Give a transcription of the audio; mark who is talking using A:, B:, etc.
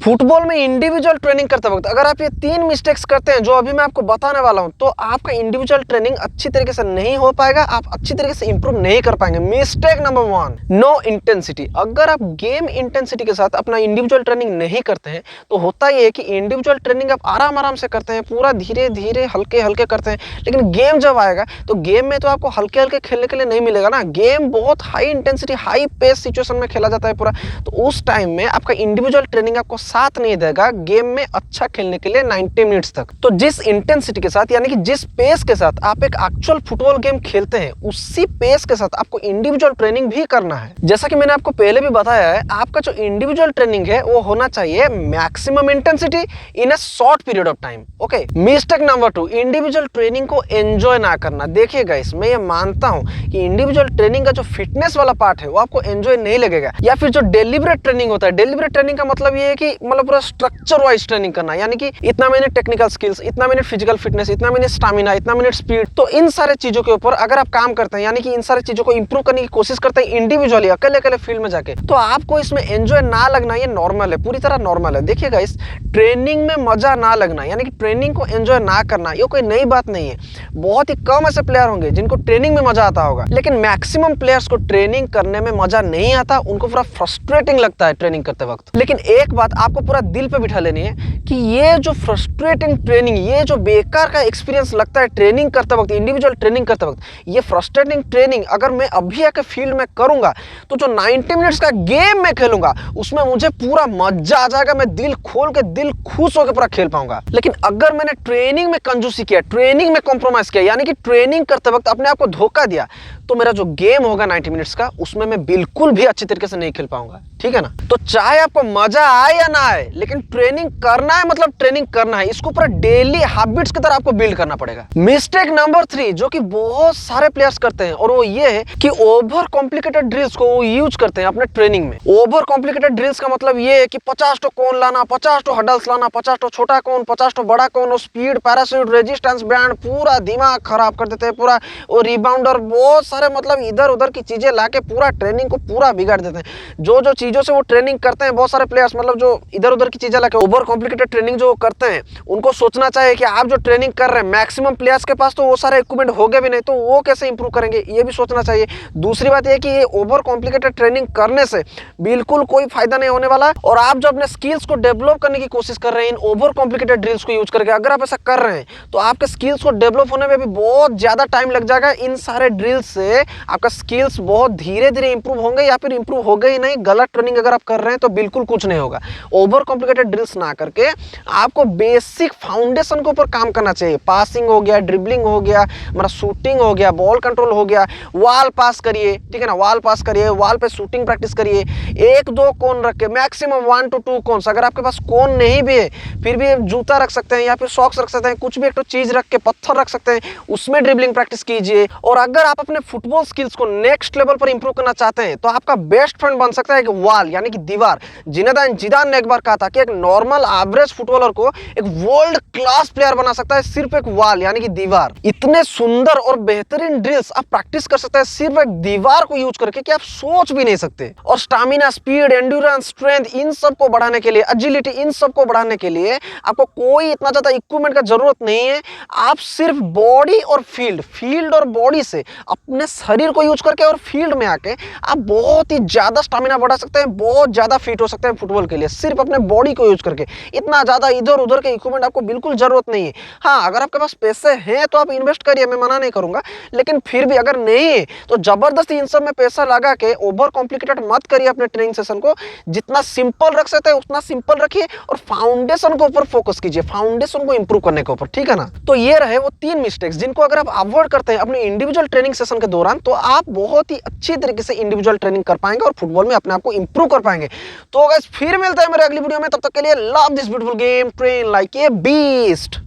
A: Football में individual training करते वक्त अगर आप ये 3 मिस्टेक्स करते हैं जो अभी मैं आपको बताने वाला हूं, तो आपका इंडिविजुअल ट्रेनिंग अच्छी तरीके से नहीं हो पाएगा, आप अच्छी तरीके से इंप्रूव नहीं कर पाएंगे। Mistake number 1, no intensity. अगर आप गेम इंटेंसिटी के साथ अपना इंडिविजुअल ट्रेनिंग नहीं करते हैं तो होता ये है कि इंडिविजुअल ट्रेनिंग आप आराम आराम से करते हैं, पूरा धीरे धीरे हल्के हल्के करते हैं, लेकिन गेम जब आएगा तो गेम में तो आपको हल्के हल्के खेलने के लिए नहीं मिलेगा ना। गेम बहुत high intensity high pace situation में खेला जाता है पूरा, तो उस टाइम में आपका इंडिविजुअल ट्रेनिंग आपको साथ नहीं देगा गेम में अच्छा खेलने के लिए 90 मिनट्स तक। तो जिस इंटेंसिटी के साथ यानी कि जिस पेस के साथ आप एक एक्चुअल फुटबॉल गेम खेलते हैं, उसी पेस के साथ आपको इंडिविजुअल ट्रेनिंग भी करना है। जैसा कि मैंने आपको पहले भी बताया है, आपका जो इंडिविजुअल ट्रेनिंग है वो होना चाहिए maximum intensity in a short period of time. Okay. Mistake number 2, individual training को एंजॉय ना करना। देखिए गाइस, मैं ये मानता हूं कि इंडिविजुअल ट्रेनिंग का जो फिटनेस वाला पार्ट है वो आपको एंजॉय नहीं लगेगा, या फिर जो डेलिब्रेट ट्रेनिंग होता है, डेलिब्रेट ट्रेनिंग का मतलब ये है कि मतलब पूरा स्ट्रक्चर वाइज ट्रेनिंग करना, यानी कि इतना मिनट टेक्निकल स्किल्स, इतना मिनट फिजिकल फिटनेस, इतना मिनट स्टैमिना, इतना मिनट स्पीड। तो इन सारे चीजों के ऊपर अगर आप काम करते हैं, यानी कि इन सारी चीजों को इंप्रूव करने की कोशिश करते हैं इंडिविजुअली अकेले अकेले फील्ड में जाके, तो आपको इसमें एंजॉय ना लगना ये नॉर्मल है, पूरी तरह नॉर्मल है। देखिएगा, इस ट्रेनिंग में मजा ना लगना यानी कि ट्रेनिंग को एंजॉय ना करना ये कोई नई बात नहीं है। बहुत ही कम ऐसे प्लेयर होंगे जिनको ट्रेनिंग में मजा आता होगा, लेकिन मैक्सिमम प्लेयर्स को ट्रेनिंग करने में मजा नहीं आता, उनको पूरा फ्रस्ट्रेटिंग लगता है ट्रेनिंग करते वक्त। लेकिन एक बात आपको पूरा दिल पे बिठा लेनी है कि ये जो फ्रस्ट्रेटिंग ट्रेनिंग, ये जो बेकार का एक्सपीरियंस लगता है ट्रेनिंग करते वक्त, इंडिविजुअल ट्रेनिंग करते वक्त, ये फ्रस्ट्रेटिंग ट्रेनिंग अगर मैं अभी आके फील्ड में करूंगा तो जो 90 मिनट्स का गेम में खेलूंगा उसमें मुझे पूरा मजा आ जाएगा, मैं दिल खोल के दिल खुश होकर पूरा खेल पाऊंगा। लेकिन अगर मैंने ट्रेनिंग में कंजूसी किया, ट्रेनिंग में कॉम्प्रोमाइज किया, यानी कि ट्रेनिंग करते वक्त अपने आप को धोखा दिया, तो मेरा जो गेम होगा 90 मिनट्स का उसमें मैं बिल्कुल भी अच्छी तरीके से नहीं खेल पाऊंगा। ठीक है ना। तो चाहे आपको मजा आए या ना आए, लेकिन ट्रेनिंग करना है मतलब ट्रेनिंग करना है, इसको पूरा डेली हैबिट्स की तरह आपको बिल्ड करना पड़ेगा। मिस्टेक नंबर 3 जो कि बहुत सारे प्लेयर्स करते हैं, और वो ये है कि ओवर कॉम्प्लिकेटेड ड्रिल्स को वो यूज करते हैं अपने ट्रेनिंग में। ओवर कॉम्प्लिकेटेड ड्रिल्स का मतलब ये है कि 50 टो कोन लाना, 50 टो हडल्स लाना, 50 टो छोटा कोन, 50 टो बड़ा कोन, स्पीड, पैराशूट, रेजिस्टेंस बैंड, पूरा दिमाग खराब कर देते हैं पूरा, और रिबाउंडर, बहुत सारे मतलब इधर उधर की चीजें लाके पूरा ट्रेनिंग को पूरा बिगाड़ देते हैं। जो जो चीजों से वो ट्रेनिंग करते हैं बहुत सारे प्लेयर्स, मतलब जो इधर उधर की चीजें लाके ओवर कॉम्प्लिकेटेड ट्रेनिंग जो करते हैं, उनको सोचना चाहिए कि आप जो ट्रेनिंग कर रहे हैं, मैक्सिमम प्लेयर्स के पास तो वो सारे इक्विपमेंट हो गए भी नहीं, तो वो कैसे इंप्रूव करेंगे ये भी सोचना चाहिए। दूसरी बात यह कि ये ओवर कॉम्प्लिकेटेड ट्रेनिंग करने से बिल्कुल कोई फायदा नहीं होने वाला, और आप जो अपने स्किल्स को डेवलप करने की कोशिश कर रहे हैं इन ओवर कॉम्प्लिकेटेड ड्रिल्स को यूज करके, अगर आप ऐसा कर रहे हैं तो आपके स्किल्स को डेवलप होने में भी बहुत ज्यादा टाइम लग जाएगा। इन सारे ड्रिल्स से आपका स्किल्स बहुत धीरे धीरे इंप्रूव होंगे, या फिर इंप्रूव हो गए ही नहीं। गलत ट्रेनिंग अगर आप कर रहे हैं तो बिल्कुल कुछ नहीं होगा। ओवर कॉम्प्लिकेटेड ड्रिल्स ना करके आपको बेसिक फाउंडेशन के ऊपर काम करना चाहिए। पासिंग हो गया, ड्रिबलिंग हो गया, हमारा शूटिंग हो गया, बॉल कंट्रोल हो गया, वॉल पास करिए, ठीक है ना, वॉल पास करिए, वॉल पे शूटिंग प्रैक्टिस करिए। 1-2 कोन रख के, मैक्सिमम 1 to 2 कोन्स। अगर आपके पास कोन नहीं भी है फिर भी जूता रख सकते हैं, या फिर सॉक्स रख सकते हैं, कुछ भी एक तो चीज रख के, पत्थर रख सकते हैं, उसमें ड्रिबलिंग प्रैक्टिस कीजिए। और अगर आप अपने फुटबॉल स्किल्स को नेक्स्ट लेवल पर इंप्रूव करना चाहते हैं तो आपका बेस्ट फ्रेंड बन सकता है एक वॉल, यानी कि दीवार। जिनेदिन जिदान ने एक बार कहा था कि एक नॉर्मल एवरेज फुटबॉलर को एक वर्ल्ड क्लास प्लेयर बना सकता है सिर्फ एक वॉल, यानी कि दीवार। इतने सुंदर और बेहतरीन ड्रिल्स आप प्रैक्टिस कर सकते हैं सिर्फ एक दीवार को यूज करके कि आप सोच भी नहीं सकते। और स्टैमिना, स्पीड, एंड्योरेंस, स्ट्रेंथ, इन सब को बढ़ाने के लिए, एजिलिटी, इन सब को बढ़ाने के लिए आपको कोई इतना ज्यादा इक्विपमेंट का जरूरत नहीं है। आप सिर्फ बॉडी और फील्ड और बॉडी से अपने शरीर को यूज करके और फील्ड में आके आप बहुत ही ज्यादा स्टैमिना बढ़ा सकते हैं, बहुत ज्यादा फिट हो सकते हैं फुटबॉल के लिए, सिर्फ अपने बॉडी को यूज करके। इतना ज्यादा इधर उधर के इक्विपमेंट आपको बिल्कुल जरूरत नहीं है। हाँ, अगर आपके पास पैसे हैं तो आप इन्वेस्ट करिए, मैं मना नहीं करूंगा, लेकिन फिर भी अगर नहीं है तो जबरदस्ती इन सब में पैसा लगा के ओवर कॉम्प्लिकेटेड मत करिए अपने ट्रेनिंग सेशन को। जितना सिंपल रख सकते हैं उतना सिंपल रखिए, और फाउंडेशन के ऊपर फोकस कीजिए, फाउंडेशन को इंप्रूव करने के ऊपर। ठीक है ना। तो ये रहे वो 3 मिस्टेक्स जिनको अगर आप अवॉइड करते हैं अपने इंडिविजुअल ट्रेनिंग सेशन के दौरान, तो आप बहुत ही अच्छी तरीके से इंडिविजुअल ट्रेनिंग कर पाएंगे और फुटबॉल में अपने आप को इंप्रूव कर पाएंगे। तो गाइस फिर मिलते हैं मेरे अगली वीडियो में, तब तक के लिए love this beautiful game, train like a beast.